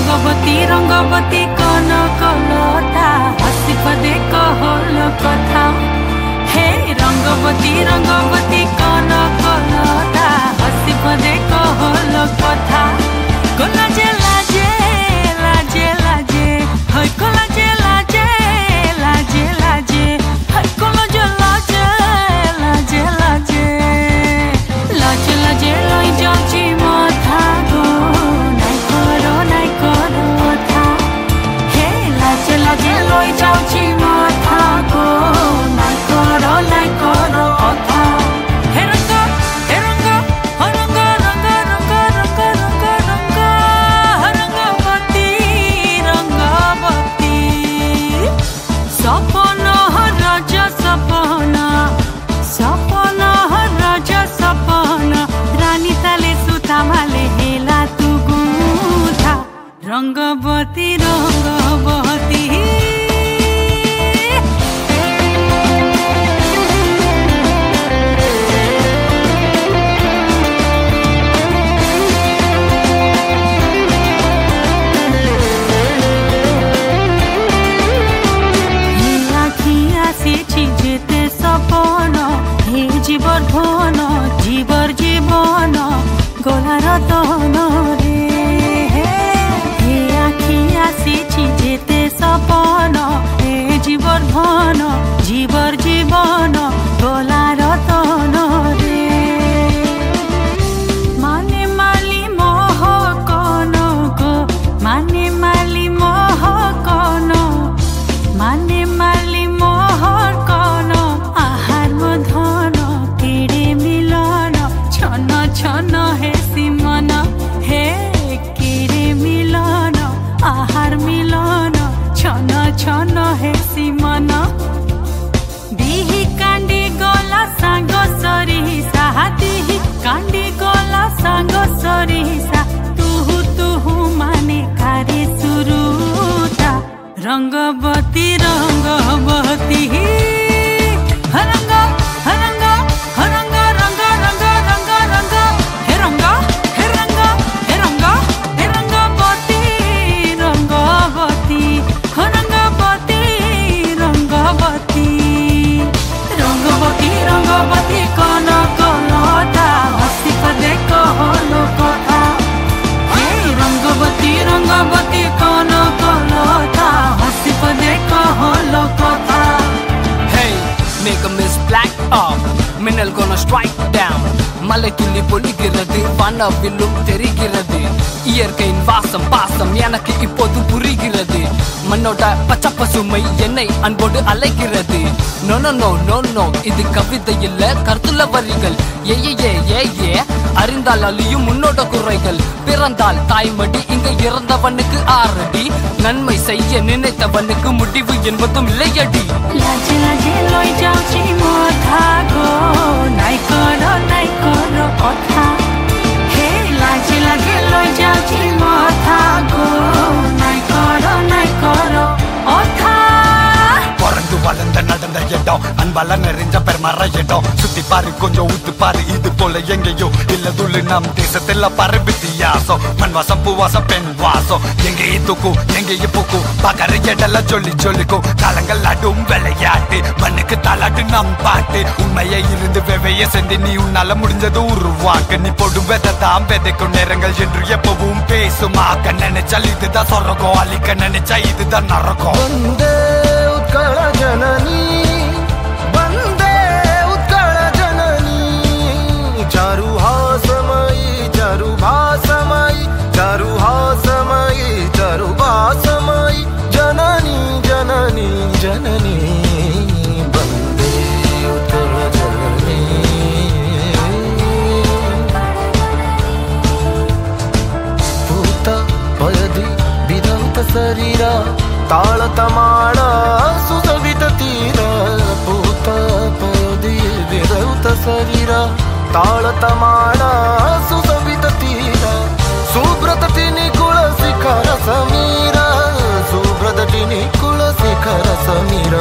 रंगवती कौन कलता हसी पदे कहल कथा हे रंगवती रंगवती कौन कलता हसी पदे कहल कथा कोला जे लाजे लाजे लाजे हय कोला जे लाजे लाजे लाजे हय कोला जे लाजे लाजे लाजे लाजे लाजे लई जाउची माथा गो नाइ करो था हे लाजे लाजे लई जाउची माथा गो नाइ करो था हे रंग हो रंग रंग रंग रंग रंग रंग रंगवती रंगवती सपना राजा सपना सपना राजा सपना रानी ताले सुता माले हेला तू गुथा रंगवती रंगवती যেতে সপন হে জীবর ধন জীবর জীবন গলার তন রে হে আখি আসিছি যেতে সপন হে জীবর ধন জীবর জীবন গলার তন রে মানে মালি মোহ কন গো মানে মালি মোহ কন মানে মালি মোহর কন আহার মধন কেড়ে মিলন ছন ছন হে সিমন হে কেড়ে মিলন আহার মিলন ছন ছন হে সিমন দিহি কান্দি গলা সাঙ্গ সরিষা দিহি কান্দি গলা সাঙ্গ সরিষা তুহু তুহু মানে কারে সুরুতা रंगवती रंगवती हरंग हरंग हरंग रंग रंग रंग रंग हे रंग हे रंग हे रंग हे रंगवती रंगवती हरंगवती रंगवती रंगवती रंगवती कौन कलता हसी पदे कहल कथा हे रंगवती रंगवती कौन कलता हसी पदे कहल कथा Hey, make a miss black up மின்னல் gonna strike down மலை துளி பொழிகிறது வானவிலும் தெரிகிறது இயற்கையின் வாசம் பாசம் எனக்கு இப்போது புரிகிறது மண்ணோட பச்சை பசுமை என்னை அன்போடு அழைக்கிறது no no no no no இது கவிதை இல்ல கருத்துள்ள வரிகள் ஏ ஏ ஏ ஏ அறிந்தால் அழியும் முன்னோட குறைகள் பிறந்தால் தாய்மடி இங்க இறந்தவனுக்கு ஆறடி நன்மை செய்ய நினைத்தவனுக்கு முடிவு என்பதும் இல்லையடி लाजे लाजे लई जाउची माथा गो नाइ करो कथा हे लाजे लाजे लई जाउची माथा गो नाइ करो कथा பிறந்து வளர்ந்த நடந்த இடம் அன்பால நிறைஞ்ச பெருமர இடம் சுத்தி பாரு கொஞ்சம் ஊத்து பாரு இது போல எங்கேயோ இல்ல துள்ளு நம் தேசத்துல பாரு வித்தியாசம் மண் வாசம் பூவாசம் பெண் வாசம் எங்கேயும் தூக்கும் எங்கேயும் பூக்கும் பகர இடெல்லாம் சொல்லி சொல்லிக்கும் காலங்கள் நடும் விளையாட்டு மண்ணுக்கு தாளாட்டு நம் பாட்டு உண்மையை இருந்து வெவைய சென்று நீ உன்னால முடிஞ்சது உருவாக்க நீ போடும் வெதை தான் விதைக்கும் நேரங்கள் என்று எப்பவும் பேசுமாக்க நினைச்சால் இதுதான் சொரகம் அழிக்க நினைச்சா இதுதான் நரகம் उत्कल जननी वंदे उत्कल जननी चारु हासमयी चारु भासमयी चारु हासमयी चारु भासमयी जननी जननी जननी वंदे उत्कल जननी ताळ तमाळ सुसवित तीर पूत पयोधी विरौत शरीर ताळ तमाळ सुसवित तीर सुब्रत टिनी कुळ शिखर समीर सुब्रत टिनी कुळ शिखर समीर